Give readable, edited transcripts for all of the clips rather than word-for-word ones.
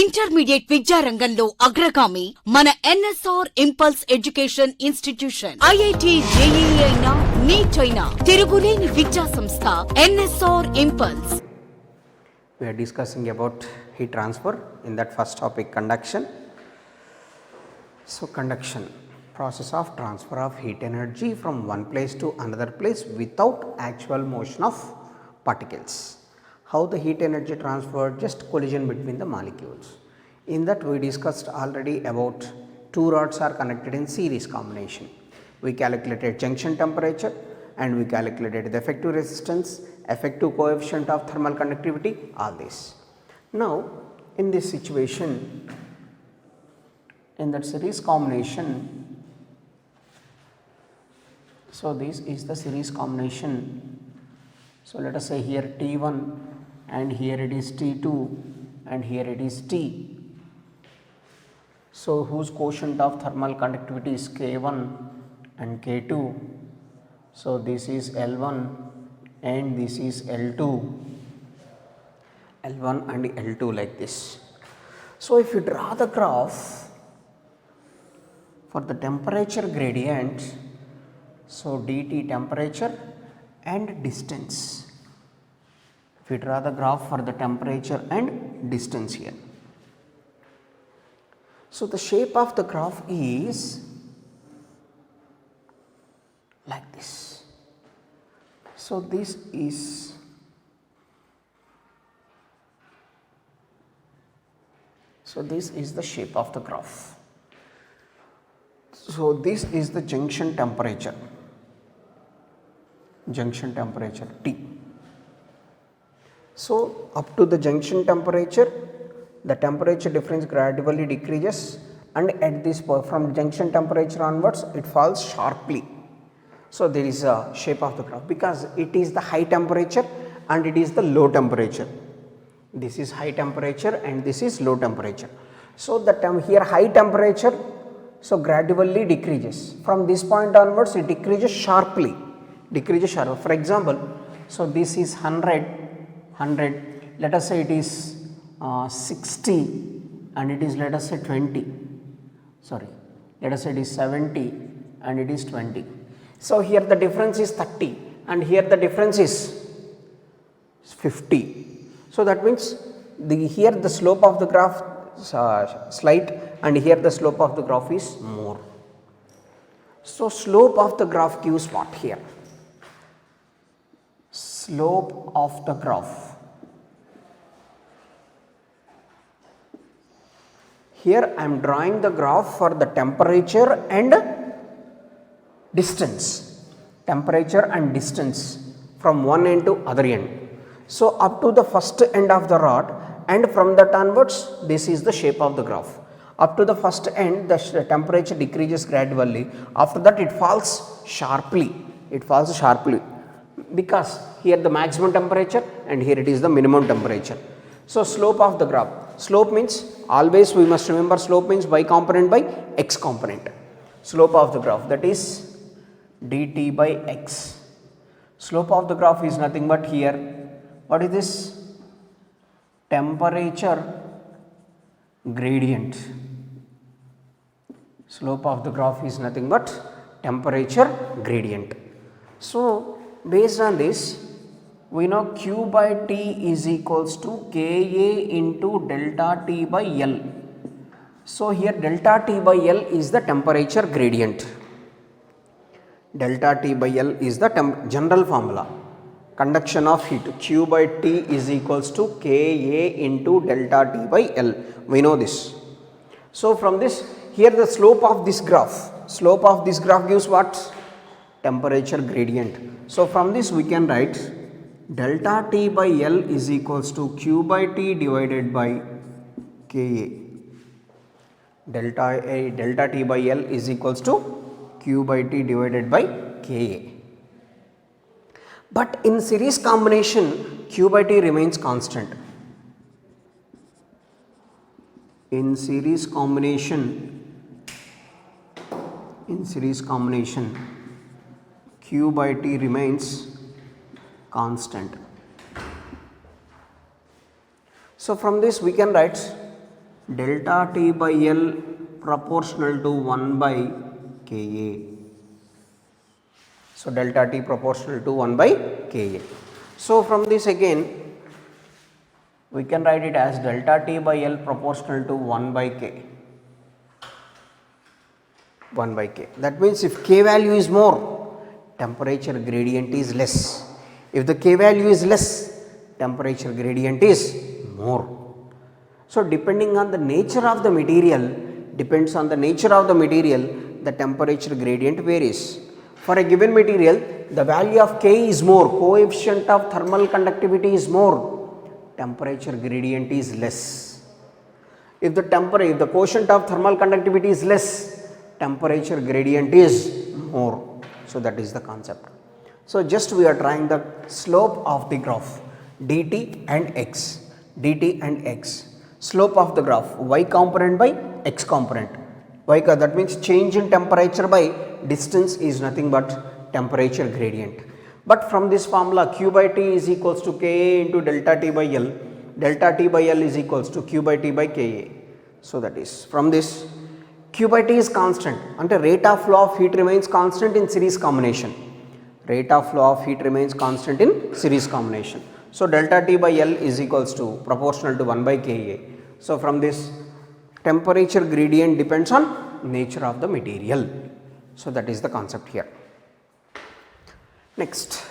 Intermediate విద్యారంగంలో అగ్రగామి మన NSR impulse education institution. IIT JEE అయినా నీట్ అయినా తిరుగులేని విద్యా సంస్థ NSR impulse. We are discussing about heat transfer. In that first topic, conduction. So conduction, process of transfer of heat energy from one place to another place without actual motion of particles. How the heat energy transferred, just collision between the molecules. In that we discussed already about two rods are connected in series combination. We calculated junction temperature and we calculated the effective resistance, effective coefficient of thermal conductivity, all this. Now in this situation, in that series combination, so this is the series combination. So let us say here T1 and here it is T2 and here it is T. So whose quotient of thermal conductivity is K1 and K2. So this is L1 and this is L2, L1 and L2 like this. So if you draw the graph for the temperature gradient, so dt temperature and distance. If we draw the graph for the temperature and distance here. So the shape of the graph is like this. So this is the shape of the graph. So this is the junction temperature T. So up to the junction temperature, the temperature difference gradually decreases, and at this point from junction temperature onwards it falls sharply. So there is a shape of the graph because it is the high temperature and it is the low temperature. This is high temperature and this is low temperature. So the here high temperature, so gradually decreases. From this point onwards it decreases sharply. For example, so this is 100, let us say it is 60 and it is, let us say 20, sorry, let us say it is 70 and it is 20. So here the difference is 30 and here the difference is 50. So that means here the slope of the graph slight and here the slope of the graph is more. So slope of the graph gives what here? Slope of the graph. Here I am drawing the graph for the temperature and distance from one end to other end. So up to the first end of the rod and from that onwards this is the shape of the graph. Up to the first end the temperature decreases gradually, after that it falls sharply because here the maximum temperature and here it is the minimum temperature. So slope of the graph, slope means always we must remember slope means y component by x component. Slope of the graph, that is dt by x. Slope of the graph is nothing but here, what is this? Temperature gradient. Slope of the graph is nothing but temperature gradient. So based on this we know q by t is equals to Ka into delta t by L. So here delta t by L is the temperature gradient. Delta t by L is the general formula. Conduction of heat, q by t is equals to Ka into delta t by L. We know this. So from this, here the slope of this graph gives what? Temperature gradient. So from this we can write delta t by L is equals to q by t divided by Ka. Delta t by L is equals to q by t divided by Ka. But in series combination q by t remains constant. In series combination q by t remains constant. So from this we can write delta T by L proportional to 1 by Ka. So delta T proportional to 1 by Ka. So from this again we can write it as delta T by L proportional to 1 by K. 1 by K. That means if K value is more, temperature gradient is less. If the K value is less, temperature gradient is more. So depending on the nature of the material, the temperature gradient varies. For a given material, the value of K is more, coefficient of thermal conductivity is more, temperature gradient is less. If the quotient of thermal conductivity is less, temperature gradient is more. So that is the concept. So just we are trying the slope of the graph dt and x, slope of the graph y component by x component. That means change in temperature by distance is nothing but temperature gradient. But from this formula, Q by T is equals to Ka into delta T by L, delta T by L is equals to Q by T by Ka. So that is from this Q by T is constant, and the rate of flow of heat remains constant in series combination. So delta T by L is equals to proportional to 1 by Ka. So from this temperature gradient depends on nature of the material. So that is the concept here. Next,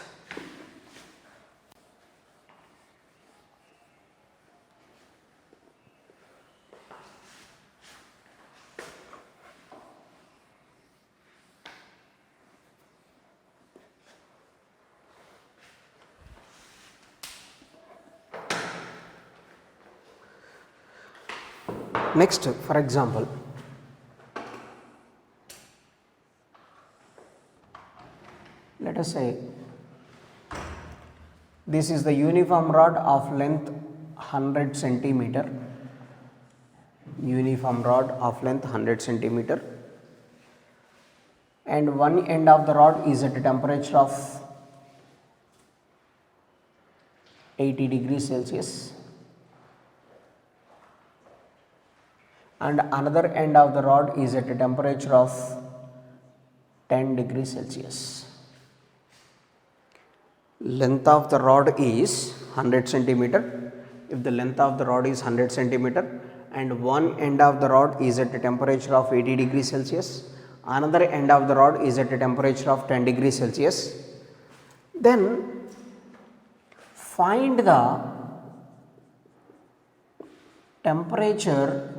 for example, let us say this is the uniform rod of length 100 centimeter, and one end of the rod is at a temperature of 80 degrees Celsius and another end of the rod is at a temperature of 10 degrees Celsius. Length of the rod is 100 centimeter. If the length of the rod is 100 centimeter and one end of the rod is at a temperature of 80 degrees Celsius, another end of the rod is at a temperature of 10 degrees Celsius, then find the temperature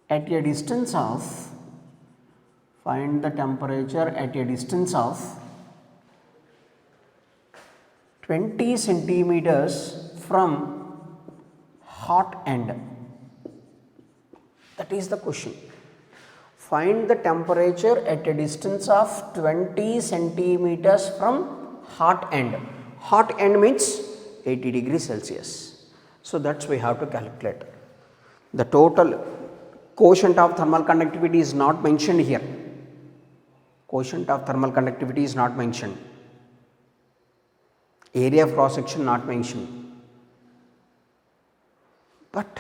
at a distance of 20 centimeters from hot end. That is the question. Find the temperature at a distance of 20 centimeters from hot end. Hot end means 80 degrees Celsius. So that's we have to calculate. The total quotient of thermal conductivity is not mentioned here. Area of cross section not mentioned. But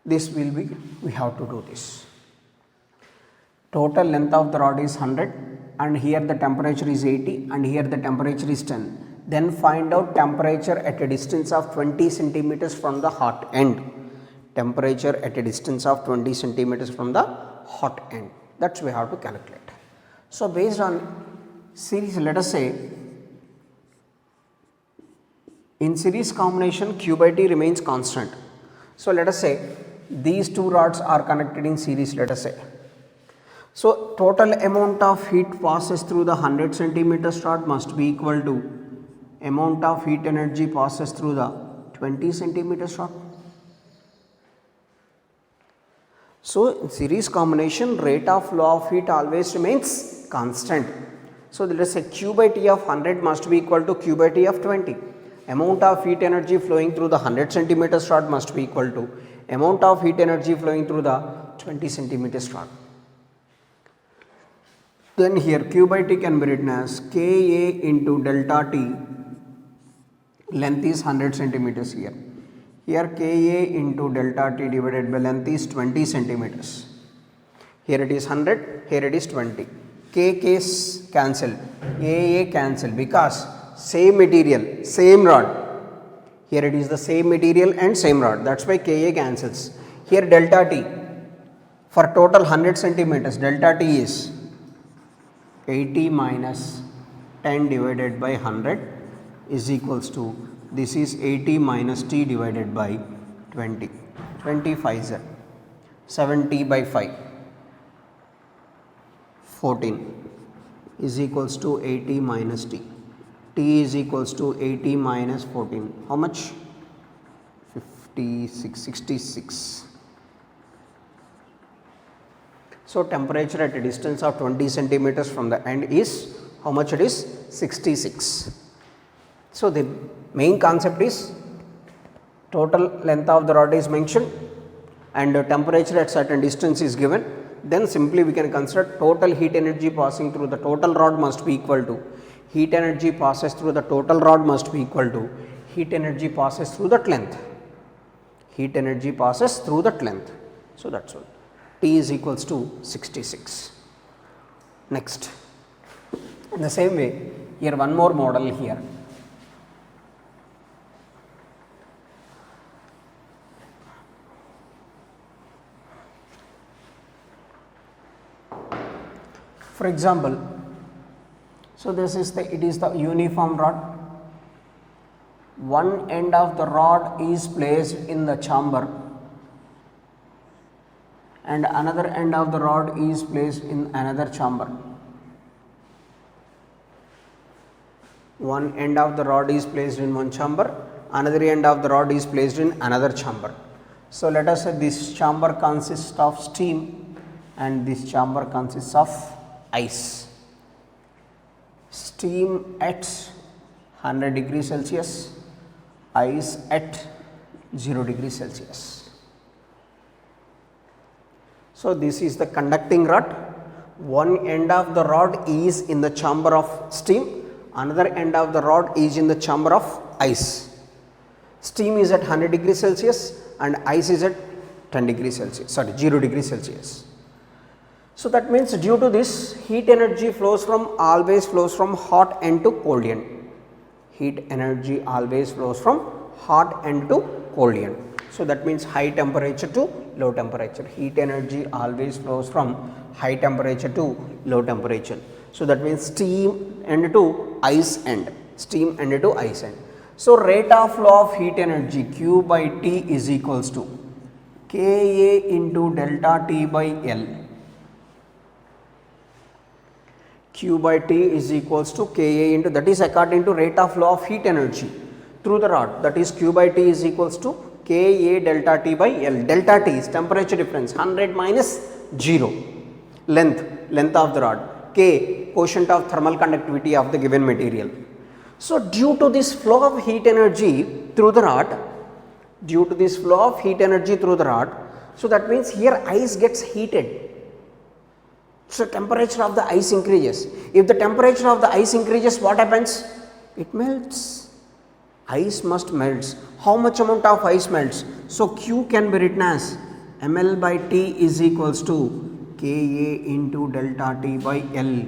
this will be, we have to do this. Total length of the rod is 100 and here the temperature is 80 and here the temperature is 10. Then find out temperature at a distance of 20 centimeters from the hot end. That's we have to calculate. So based on series, let us say in series combination Q by T remains constant. So let us say these two rods are connected in series, let us say. So total amount of heat passes through the 100 centimeters rod must be equal to amount of heat energy passes through the 20 centimeters rod. So in series combination rate of flow of heat always remains constant. So let us say Q by T of 100 must be equal to Q by T of 20. Amount of heat energy flowing through the 100 centimeters rod must be equal to amount of heat energy flowing through the 20 centimeters rod. Then here Q by T can be written as Ka into delta T, length is 100 centimeters here. Here Ka into delta T divided by length is 20 centimeters. Here it is 100, here it is 20. K's cancelled, A cancelled because same material, same rod. Here it is the same material and same rod, that's why Ka cancels. Here delta T, for total 100 centimeters, delta T is 80 minus 10 divided by 100 is equals to, this is 80 minus T divided by 20. 25 is 70 by 5. 14 is equals to 80 minus T. T is equals to 80 minus 14. How much? 56, 66. So, temperature at a distance of 20 centimeters from the end is, how much it is? 66. So, the main concept is total length of the rod is mentioned and the temperature at certain distance is given. Then simply we can consider total heat energy passing through the total rod must be equal to heat energy passes through the total rod must be equal to heat energy passes through that length. Heat energy passes through that length. So, that is all. T is equals to 66. Next, in the same way, here one more model here. For example, so this is it is the uniform rod. One end of the rod is placed in the chamber and another end of the rod is placed in another chamber. One end of the rod is placed in one chamber, another end of the rod is placed in another chamber. So, let us say this chamber consists of steam and this chamber consists of ice. Steam at 100 degrees Celsius, ice at 0 degrees Celsius. So, this is the conducting rod. One end of the rod is in the chamber of steam, another end of the rod is in the chamber of ice. Steam is at 100 degrees Celsius and ice is at 10 degrees Celsius, 0 degrees Celsius. So, that means due to this heat energy always flows from hot end to cold end. Heat energy always flows from hot end to cold end. So, that means high temperature to low temperature. Heat energy always flows from high temperature to low temperature. So, that means steam end to ice end, steam end to ice end. So, rate of flow of heat energy Q by T is equals to Ka into delta T by L. Q by T is equals to Ka into, that is according to rate of flow of heat energy through the rod, that is Q by T is equals to Ka delta T by L. Delta T is temperature difference, 100 minus 0, length of the rod, K quotient of thermal conductivity of the given material. So, due to this flow of heat energy through the rod, so that means here ice gets heated. So, temperature of the ice increases. If the temperature of the ice increases, what happens? It melts. Ice must melt. How much amount of ice melts? So, Q can be written as ml by T is equals to Ka into delta T by L.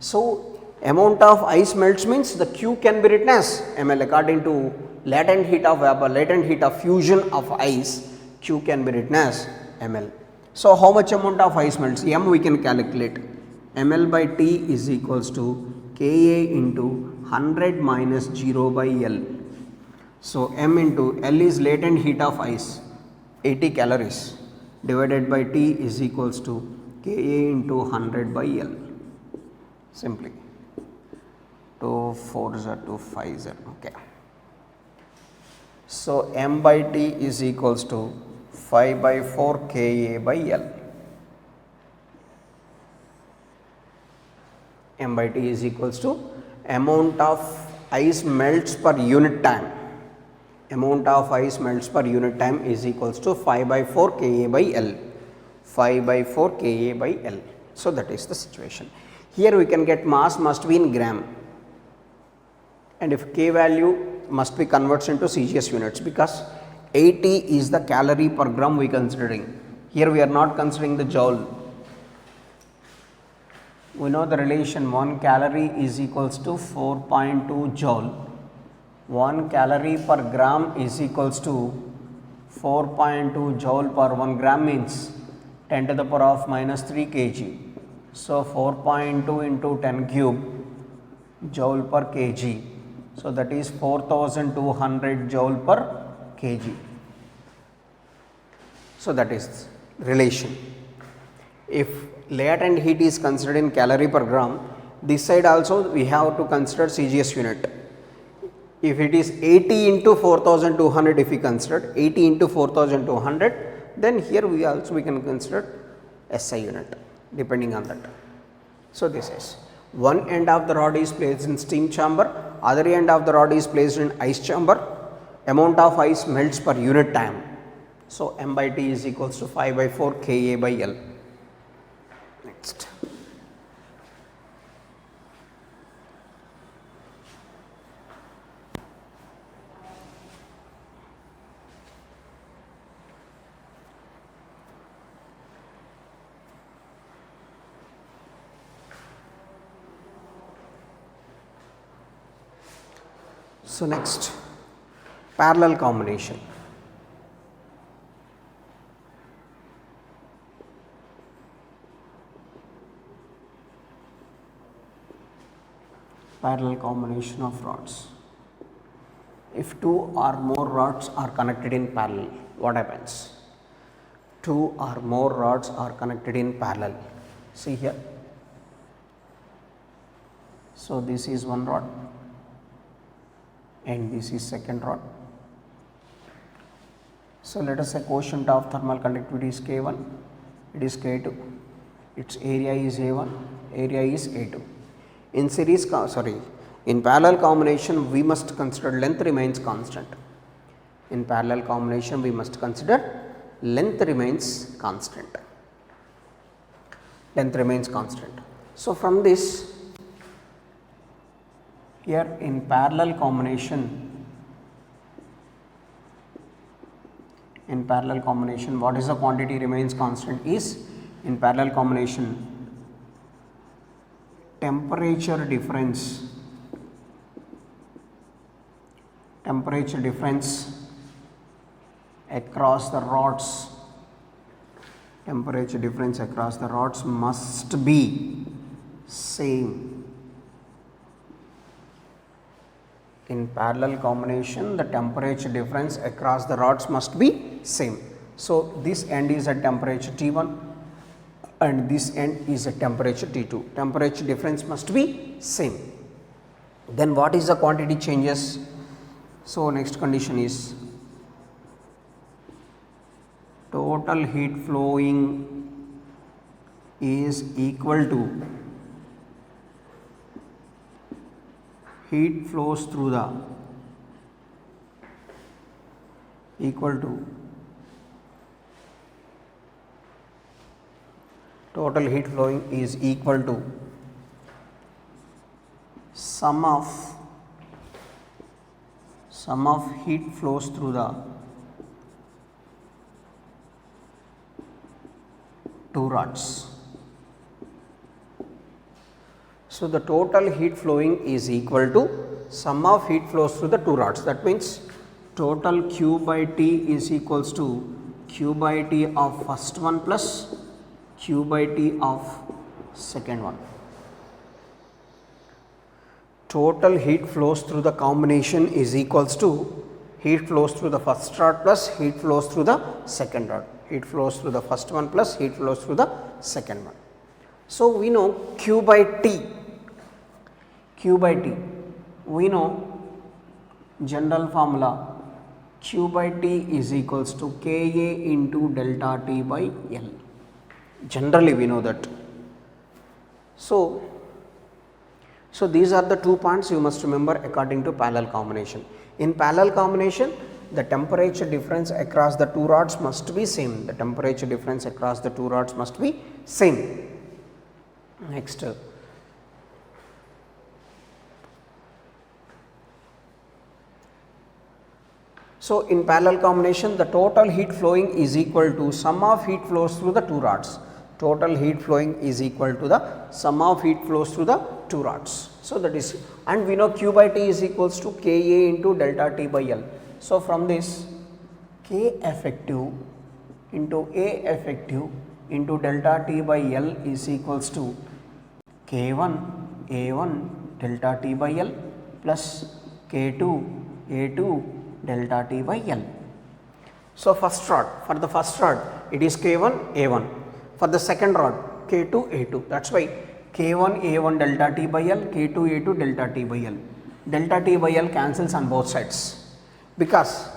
So, amount of ice melts means the Q can be written as ml according to latent heat of vapor, latent heat of fusion of ice, Q can be written as ml. So, how much amount of ice melts? M we can calculate. ml by T is equals to Ka into 100 minus 0 by L. So, M into L is latent heat of ice, 80 calories, divided by T is equals to Ka into 100 by L. Simply 2 4 is 2 5 is okay. So, M by T is equals to 5 by 4 Ka by L. M by T is equals to amount of ice melts per unit time. Amount of ice melts per unit time is equals to 5 by 4 Ka by L. 5 by 4 Ka by L. So, that is the situation. Here we can get mass must be in gram, and if K value must be converted into CGS units, because AT is the calorie per gram we considering. Here we are not considering the joule. We know the relation 1 calorie is equals to 4.2 joule. 1 calorie per gram is equals to 4.2 joule per 1 gram means 10 to the power of minus 3 kg. So 4.2 into 10 cube joule per kg. So that is 4200 joule per kg. So that is relation. If latent heat is considered in calorie per gram, this side also we have to consider CGS unit. If it is 80 into 4200, if we consider 80 into 4200, then here we can consider SI unit depending on that. So this is one end of the rod is placed in steam chamber, other end of the rod is placed in ice chamber. Amount of ice melts per unit time. So m by T is equals to 5 by 4 Ka by L. Next. So next, parallel combination. Parallel combination of rods. If two or more rods are connected in parallel, what happens? Two or more rods are connected in parallel. See here. So this is one rod and this is second rod. So let us say quotient of thermal conductivity is K1, it is K2, its area is A1, area is A2. In parallel combination we must consider length remains constant. In parallel combination we must consider length remains constant. Length remains constant. So from this, here in parallel combination, what is the quantity remains constant is, in parallel combination, temperature difference across the rods, must be same. In parallel combination, the temperature difference across the rods must be same. So this end is at temperature T1 and this end is at temperature T2. Temperature difference must be same. Then what is the quantity changes? So next condition is total heat flowing is equal to heat flows through the total heat flowing is equal to sum of heat flows through the two rods. So the total heat flowing is equal to sum of heat flows through the two rods. That means total Q by T is equals to Q by T of first one plus Q by T of second one. Total heat flows through the combination is equals to heat flows through the first rod plus heat flows through the second rod. Heat flows through the first one plus heat flows through the second one. So we know Q by T. We know general formula Q by T is equals to Ka into delta T by L. Generally we know that. So these are the 2 points you must remember according to parallel combination. In parallel combination, the temperature difference across the two rods must be same. Next, So, in parallel combination, the total heat flowing is equal to sum of heat flows through the two rods. Total heat flowing is equal to the sum of heat flows through the two rods. So, that is, and we know Q by T is equals to Ka into delta T by L. So, from this K effective into A effective into delta T by L is equals to K1 A1 delta T by L plus K2 A2 delta T by L. So, first rod, for the first rod it is K1 A1, for the second rod K2 A2, that is why K1 A1 delta T by L, K2 A2 delta T by L. Delta T by L cancels on both sides because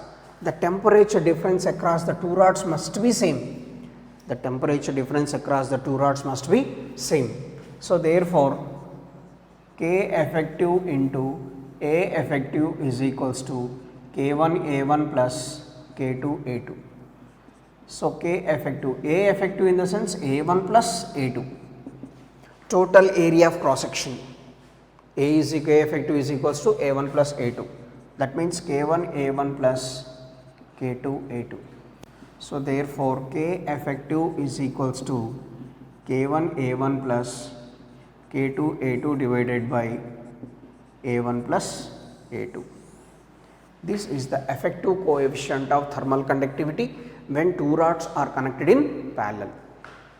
the temperature difference across the two rods must be same. The temperature difference across the two rods must be same. So, therefore, K effective into A effective is equals to K1 A1 plus K2 A2. So, K effective, A effective in the sense A1 plus A2. Total area of cross section, A is K effective is equals to A1 plus A2. That means K1 A1 plus K2 A2. So, therefore, K effective is equals to K1 A1 plus K2 A2 divided by A1 plus A2. This is the effective coefficient of thermal conductivity when two rods are connected in parallel.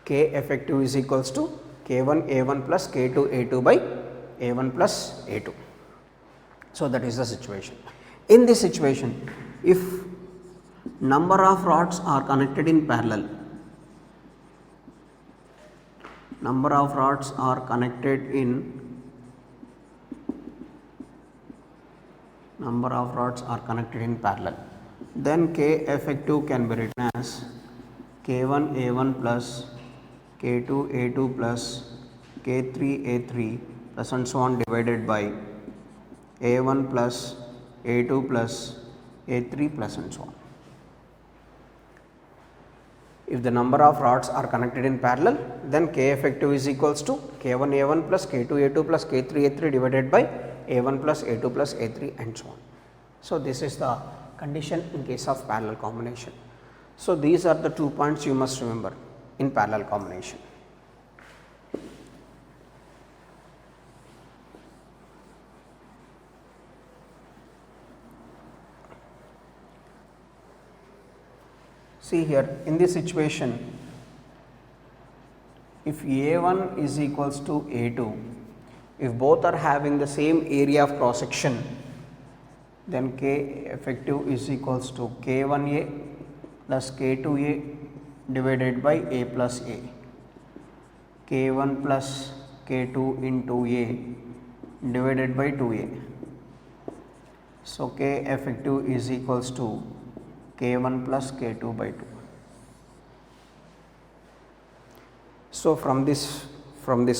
K effective is equals to K1 A1 plus K2 A2 by A1 plus A2. So, that is the situation. In this situation, if number of rods are connected in parallel, number of rods are connected in parallel, then K effective can be written as K1 A1 plus K2 A2 plus K3 A3 plus and so on divided by A1 plus A2 plus A3 plus and so on. If the number of rods are connected in parallel, then K effective is equals to K1 A1 plus K2 A2 plus K3 A3 divided by A1 plus A2 plus A3 and so on. So, this is the condition in case of parallel combination. So, these are the 2 points you must remember in parallel combination. See here, in this situation, if A1 is equals to A2, if both are having the same area of cross section, then K effective is equals to K1A plus K2A divided by A plus A, K1 plus K2 into A divided by 2A. So, K effective is equals to K1 plus K2 by 2. So, from this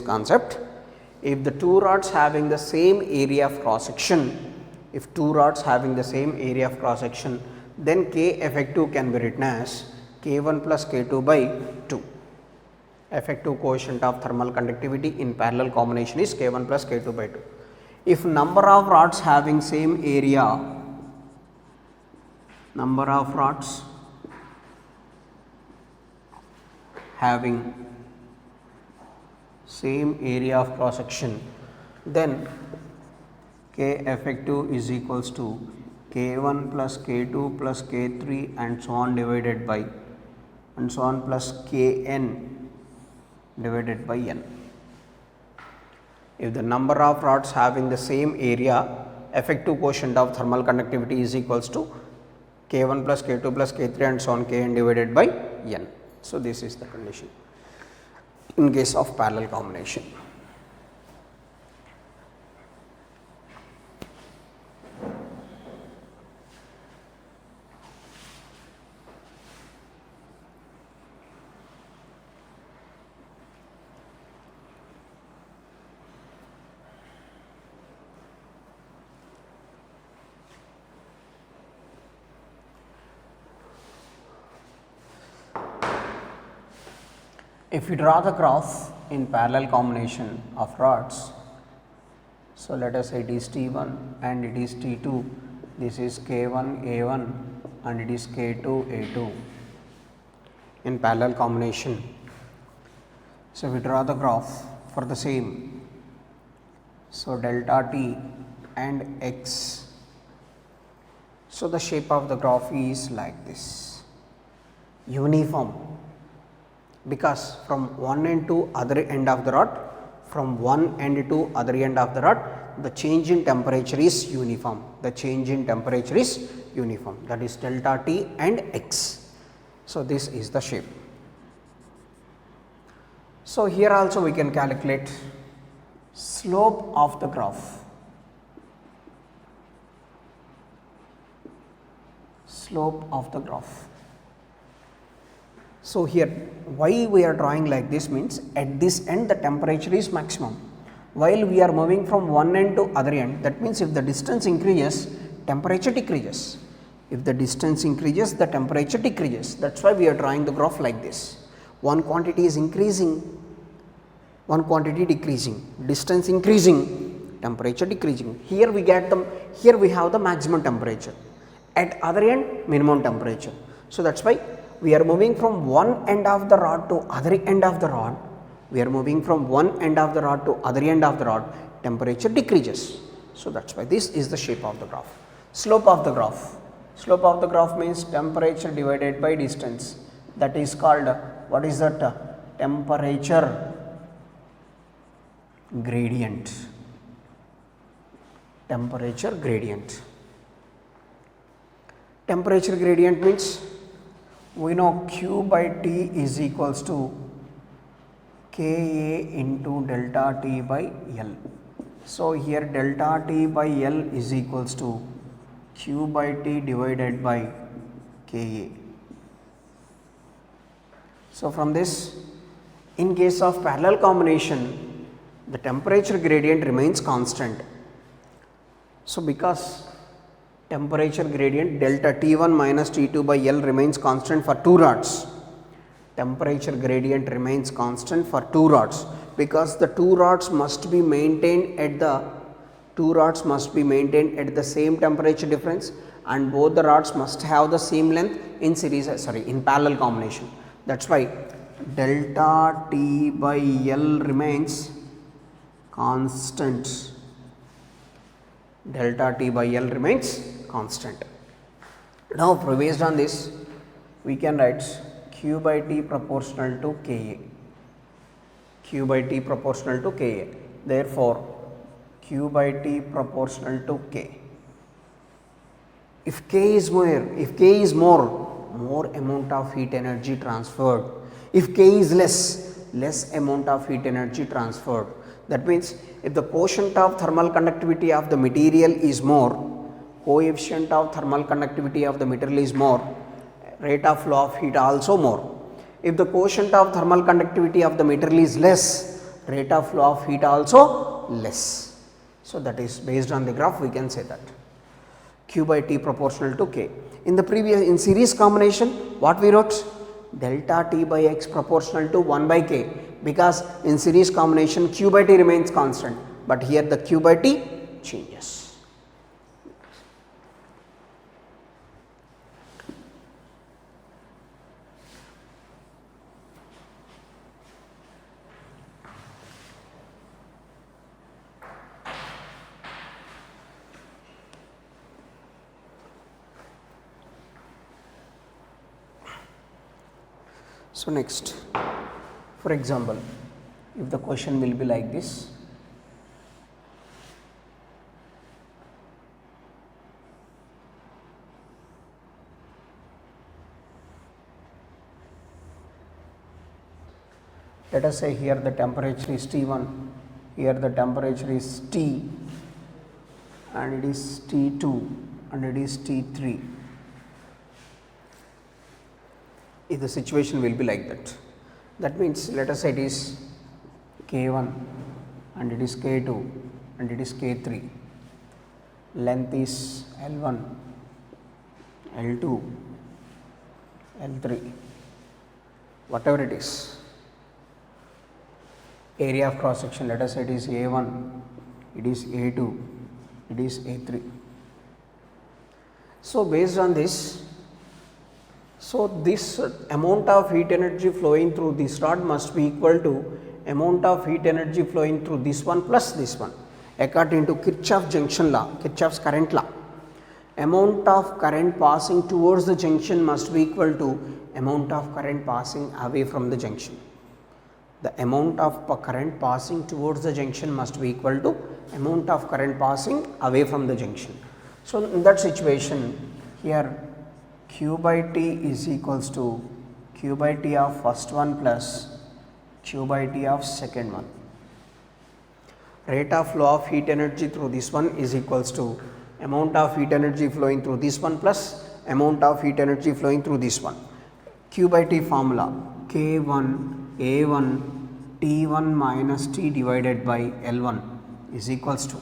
concept, if the two rods having the same area of cross section, then K effective can be written as K1 plus K2 by 2. Effective coefficient of thermal conductivity in parallel combination is K1 plus K2 by 2. If number of rods having same area, number of rods having same area of cross section, then K effective is equals to K1 plus K2 plus K3 and so on divided by and so on plus Kn divided by n. If the number of rods having the same area, effective quotient of thermal conductivity is equals to K1 plus K2 plus K3 and so on Kn divided by n. So, this is the condition in case of parallel combination. If we draw the graph in parallel combination of rods, so let us say it is T1 and it is T2, this is K1 A1 and it is K2 A2 in parallel combination. So we draw the graph for the same. So delta t and x. So the shape of the graph is like this, uniform, because from one end to other end of the rod, from one end to other end of the rod, the change in temperature is uniform. The change in temperature is uniform, that is delta T and x. So this is the shape. So here also we can calculate slope of the graph. Slope of the graph. So here why we are drawing like this means, at this end the temperature is maximum, while we are moving from one end to other end. That means if the distance increases, temperature decreases. If the distance increases, the temperature decreases. That is why we are drawing the graph like this. One quantity is increasing, one quantity decreasing, distance increasing, temperature decreasing. Here we get them, here we have the maximum temperature, at other end minimum temperature. So that is why we are moving from one end of the rod to other end of the rod. We are moving from one end of the rod to other end of the rod, temperature decreases. So that is why this is the shape of the graph. Slope of the graph. Slope of the graph means temperature divided by distance. That is called, what is that? Temperature gradient. Temperature gradient. Temperature gradient means, we know Q by T is equals to Ka into delta T by L. So here delta T by L is equals to Q by T divided by Ka. So from this, in case of parallel combination, the temperature gradient remains constant. So because temperature gradient delta T1 minus T2 by L remains constant for two rods, temperature gradient remains constant for two rods, because the two rods must be maintained at the same temperature difference, and both the rods must have the same length in parallel combination. That is why delta T by L remains constant. Delta T by L remains constant. Now based on this, we can write Q by T proportional to Ka. Q by T proportional to Ka. Therefore, Q by T proportional to K. If K is more amount of heat energy transferred. If K is less amount of heat energy transferred. That means if the quotient of thermal conductivity of the material is more, coefficient of thermal conductivity of the material is more, rate of flow of heat also more. If the quotient of thermal conductivity of the material is less, rate of flow of heat also less. So that is based on the graph we can say that Q by T proportional to K. In series combination, what we wrote? Delta T by X proportional to 1 by K, because in series combination Q by T remains constant, but here the Q by T changes. So next, for example, if the question will be like this, let us say here the temperature is T1, here the temperature is T, and it is T2 and it is T3. If the situation will be like that, that means let us say it is K1 and it is K2 and it is K3, length is L1, L2, L3, whatever it is, area of cross section, let us say it is A1, it is A2, it is A3. So based on this, So, this amount of heat energy flowing through this rod must be equal to amount of heat energy flowing through this one plus this one, according to Kirchhoff junction law, Kirchhoff's current law. Amount of current passing towards the junction must be equal to amount of current passing away from the junction. The amount of current passing towards the junction must be equal to amount of current passing away from the junction. So, in that situation, here Q by T is equals to Q by T of first one plus Q by T of second one. Rate of flow of heat energy through this one is equals to amount of heat energy flowing through this one plus amount of heat energy flowing through this one. Q by T formula K1 A1 T1 minus T divided by L1 is equals to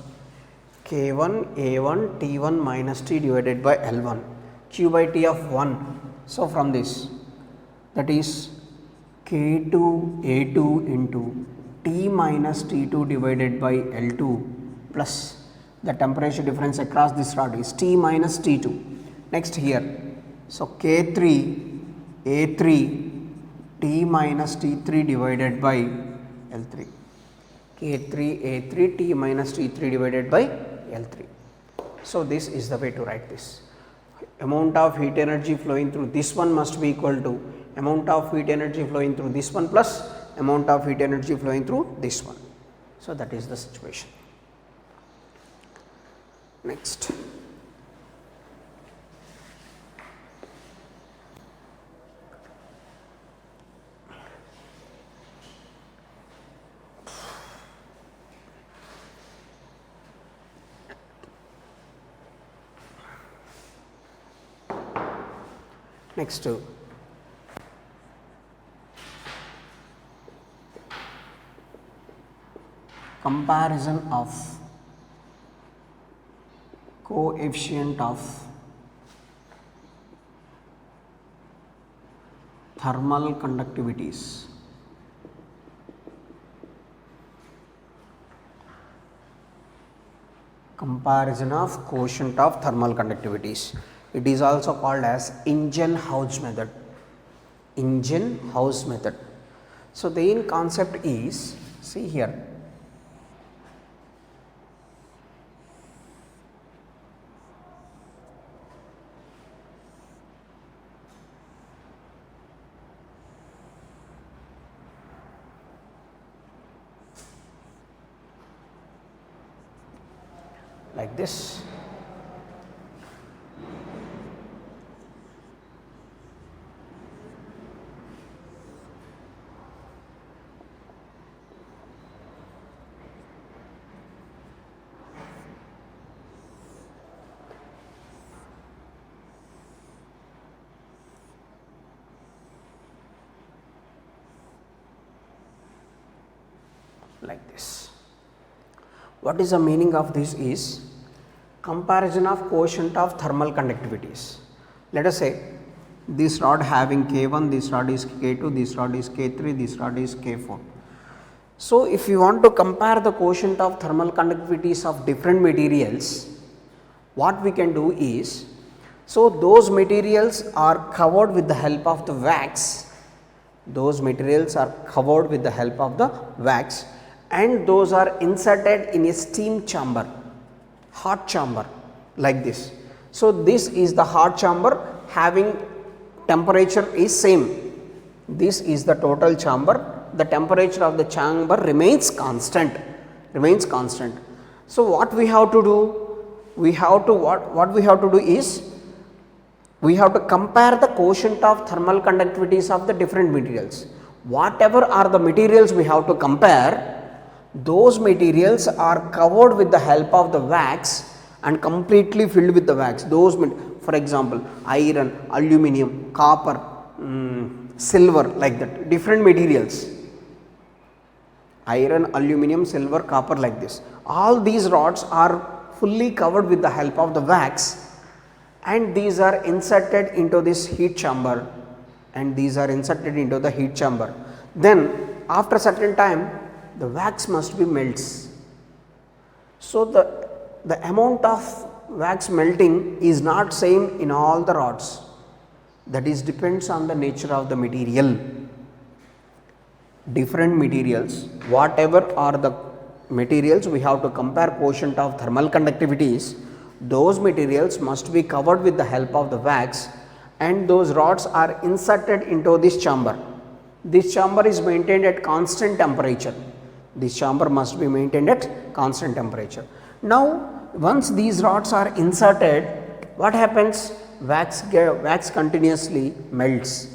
K1 A1 T1 minus T divided by L1, Q by T of 1. So, from this, that is K2 A2 into T minus T2 divided by L2 plus the temperature difference across this rod is T minus T2. Next here, so K3 A3 T minus T3 divided by L3, K3 A3 T minus T3 divided by L3. So, this is the way to write this. Amount of heat energy flowing through this one must be equal to amount of heat energy flowing through this one plus amount of heat energy flowing through this one. So, that is the situation. Next. Next, comparison of coefficient of thermal conductivities. Comparison of quotient of thermal conductivities. It is also called as Ingenhousz method. Ingenhousz method. So, the main concept is, see here, like this. Like this. What is the meaning of this is comparison of quotient of thermal conductivities. Let us say this rod having K1, this rod is K2, this rod is K3, this rod is K4. So, if you want to compare the quotient of thermal conductivities of different materials, what we can do is, so those materials are covered with the help of the wax, those materials are covered with the help of the wax, and those are inserted in a steam chamber, hot chamber like this. So, this is the hot chamber having temperature is same, this is the total chamber, the temperature of the chamber remains constant. So, what we have to do? We have to what we have to do is, we have to compare the quotient of thermal conductivities of the different materials. Whatever are the materials we have to compare, those materials are covered with the help of the wax and completely filled with the wax. Those, for example, iron, aluminum, copper, silver, like that, different materials. Iron, aluminum, silver, copper, like this. All these rods are fully covered with the help of the wax, and these are inserted into this heat chamber, and these are inserted into the heat chamber. Then after a certain time, the wax must be melts. So, the amount of wax melting is not same in all the rods. that is depends on the nature of the material. Different materials, whatever are the materials, we have to compare quotient of thermal conductivities. Those materials must be covered with the help of the wax, and those rods are inserted into this chamber. This chamber is maintained at constant temperature. This chamber must be maintained at constant temperature. Now, once these rods are inserted, what happens? Wax continuously melts.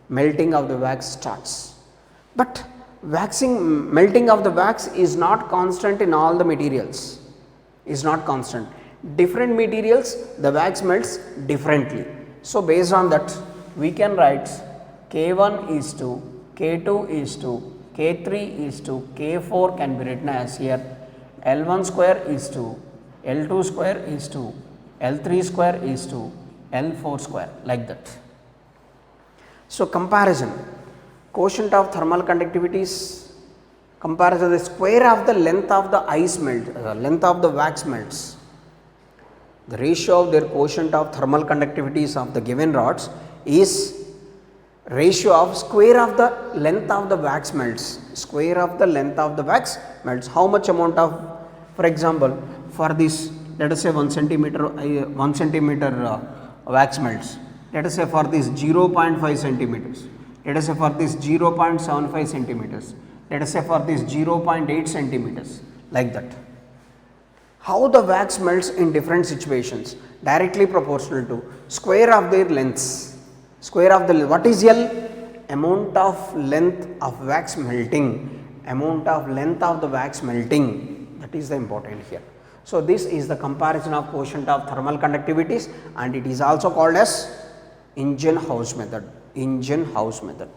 Melting of the wax starts. But melting of the wax is not constant in all the materials, is not constant. Different materials, the wax melts differently. So, based on that, we can write K1 is to, K2 is to, K3 is to, K4 can be written as here, L1 square is to, L2 square is to, L3 square is to, L4 square, like that. So, comparison. Quotient of thermal conductivity is compared to the square of the length of the ice melt, length of the wax melts. The ratio of their quotient of thermal conductivities of the given rods is ratio of square of the length of the wax melts. Square of the length of the wax melts. How much amount of, for example, for this, let us say 1 centimeter, wax melts. Let us say for this 0.5 centimeters. Let us say for this 0.75 centimeters, let us say for this 0.8 centimeters, like that. How the wax melts in different situations? Directly proportional to square of their lengths. Square of the, what is L? Amount of length of wax melting. Amount of length of the wax melting, that is the important here. So, this is the comparison of quotient of thermal conductivities, and it is also called as Ingenhousz method. Ingenhousz method.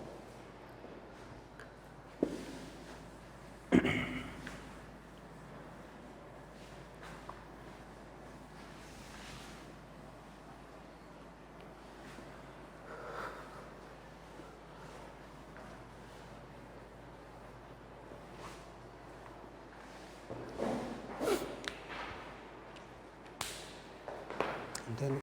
Then